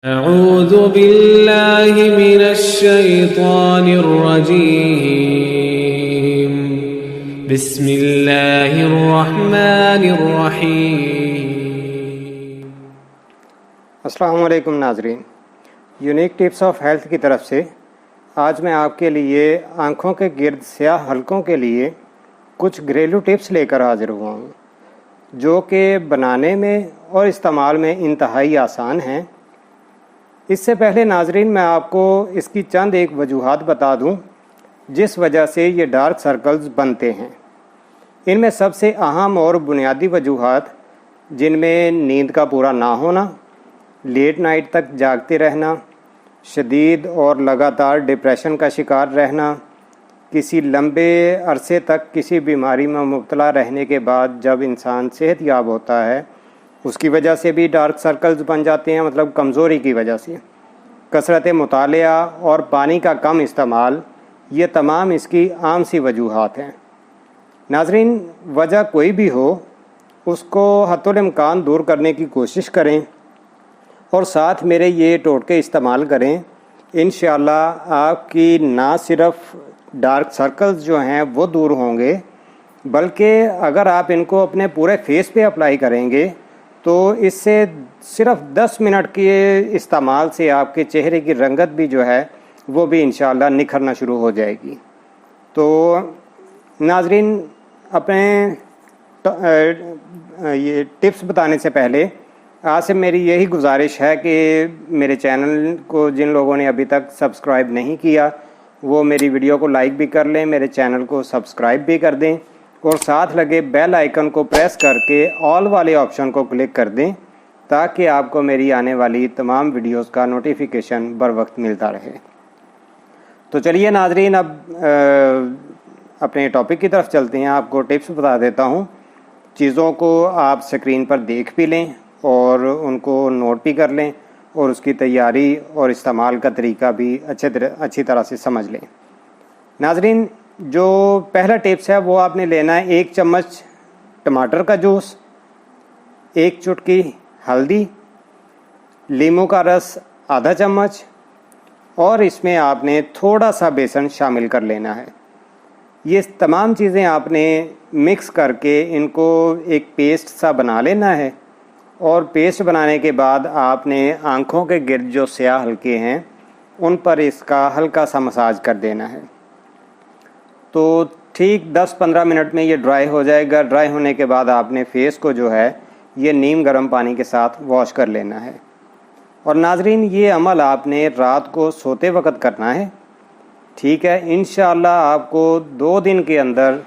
अऊज़ु बिल्लाहि मिनश्शैतानिर्रजीम। बिस्मिल्लाहिर्रहमानिर्रहीम। अस्सलामु अलैकुम नाज़रीन, यूनिक टिप्स ऑफ हेल्थ की तरफ से आज मैं आपके लिए आँखों के गिर्द स्याह हलकों के लिए कुछ घरेलू टिप्स लेकर हाजिर हुआ हूँ, जो कि बनाने में और इस्तेमाल में इंतहाई आसान हैं। इससे पहले नाज़रीन, मैं आपको इसकी चंद एक वजूहात बता दूँ जिस वजह से ये डार्क सर्कल्स बनते हैं। इनमें सबसे अहम और बुनियादी वजूहात, जिनमें नींद का पूरा ना होना, लेट नाइट तक जागते रहना, शदीद और लगातार डिप्रेशन का शिकार रहना, किसी लंबे अरसे तक किसी बीमारी में मुब्तला रहने के बाद जब इंसान सेहतयाब होता है उसकी वजह से भी डार्क सर्कल्स बन जाते हैं, मतलब कमज़ोरी की वजह से। कसरत मुतालिया और पानी का कम इस्तेमाल, ये तमाम इसकी आम सी वजूहात हैं। नाज़रीन, वजह कोई भी हो उसको हत्तुल इम्कान दूर करने की कोशिश करें और साथ मेरे ये टोटके इस्तेमाल करें। इंशाअल्लाह आपकी ना सिर्फ डार्क सर्कल्स जो हैं वो दूर होंगे, बल्कि अगर आप इनको अपने पूरे फेस पे अप्लाई करेंगे तो इससे सिर्फ 10 मिनट के इस्तेमाल से आपके चेहरे की रंगत भी जो है वो भी इंशाअल्लाह निखरना शुरू हो जाएगी। तो नाज़रीन, अपने ये टिप्स बताने से पहले आज से मेरी यही गुजारिश है कि मेरे चैनल को जिन लोगों ने अभी तक सब्सक्राइब नहीं किया वो मेरी वीडियो को लाइक भी कर लें, मेरे चैनल को सब्सक्राइब भी कर दें और साथ लगे बेल आइकन को प्रेस करके ऑल वाले ऑप्शन को क्लिक कर दें ताकि आपको मेरी आने वाली तमाम वीडियोस का नोटिफिकेशन बर वक्त मिलता रहे। तो चलिए नाज़रीन, अब अपने टॉपिक की तरफ चलते हैं। आपको टिप्स बता देता हूँ। चीज़ों को आप स्क्रीन पर देख भी लें और उनको नोट भी कर लें और उसकी तैयारी और इस्तेमाल का तरीका भी अच्छी तरह से समझ लें। नाज़रीन, जो पहला टिप्स है वो आपने लेना है 1 चम्मच टमाटर का जूस, 1 चुटकी हल्दी, लीमू का रस आधा चम्मच और इसमें आपने थोड़ा सा बेसन शामिल कर लेना है। ये तमाम चीज़ें आपने मिक्स करके इनको एक पेस्ट सा बना लेना है और पेस्ट बनाने के बाद आपने आँखों के गिर्द जो स्याह हलके हैं उन पर इसका हल्का सा मसाज कर देना है। तो ठीक 10-15 मिनट में ये ड्राई हो जाएगा। ड्राई होने के बाद आपने फेस को जो है ये नीम गर्म पानी के साथ वॉश कर लेना है। और नाज़रीन, ये अमल आपने रात को सोते वक्त करना है, ठीक है। इंशाअल्लाह आपको 2 दिन के अंदर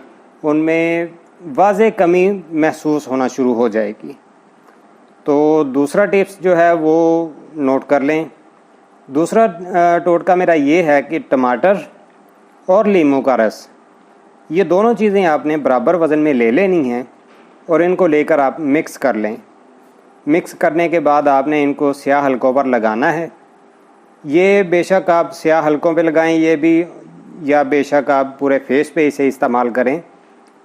उनमें वाज़े कमी महसूस होना शुरू हो जाएगी। तो दूसरा टिप्स जो है वो नोट कर लें। दूसरा टोटका मेरा ये है कि टमाटर और लीमू का रस, ये दोनों चीज़ें आपने बराबर वज़न में ले लेनी हैं और इनको लेकर आप मिक्स कर लें। मिक्स करने के बाद आपने इनको स्याह हलकों पर लगाना है। ये बेशक आप स्याह हलकों पे लगाएं ये भी, या बेशक आप पूरे फेस पे इसे इस्तेमाल करें।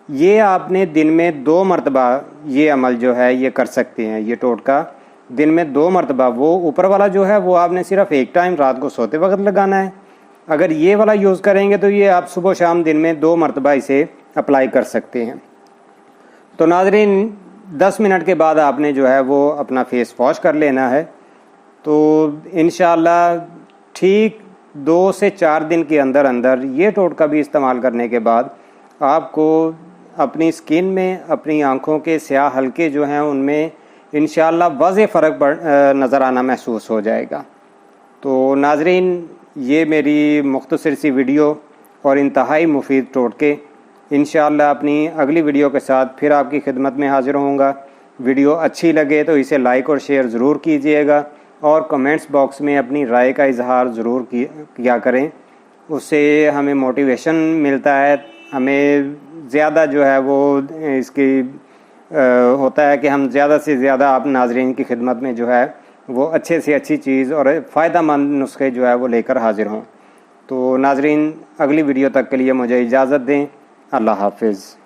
ये आपने दिन में 2 मरतबा ये अमल जो है ये कर सकते हैं। ये टोटका दिन में 2 मरतबा, वो ऊपर वाला जो है वो आपने सिर्फ एक टाइम रात को सोते वक्त लगाना है। अगर ये वाला यूज़ करेंगे तो ये आप सुबह शाम दिन में 2 मरतबा इसे अप्लाई कर सकते हैं। तो नाज़रीन, 10 मिनट के बाद आपने जो है वो अपना फेस वॉश कर लेना है। तो इंशाअल्लाह ठीक 2 से 4 दिन के अंदर अंदर ये टोटका भी इस्तेमाल करने के बाद आपको अपनी स्किन में, अपनी आँखों के स्याह हलके जो हैं उनमें इंशाअल्लाह वाज़े फ़र्क नज़र आना महसूस हो जाएगा। तो नाज़रीन, ये मेरी मुख्तसर सी वीडियो और इंतहाई मुफीद टोटके, इंशाअल्लाह अपनी अगली वीडियो के साथ फिर आपकी खिदमत में हाज़िर होऊंगा। वीडियो अच्छी लगे तो इसे लाइक और शेयर ज़रूर कीजिएगा और कमेंट्स बॉक्स में अपनी राय का इजहार ज़रूर किया करें। उससे हमें मोटिवेशन मिलता है, हमें ज़्यादा जो है वो इसकी होता है कि हम ज़्यादा से ज़्यादा आप नाज़रीन की खिदमत में जो है वो अच्छे से अच्छी चीज़ और फ़ायदेमंद नुस्खे जो है वो लेकर हाज़िर हों। तो नाज़रीन, अगली वीडियो तक के लिए मुझे इजाज़त दें। अल्लाह हाफ़िज़।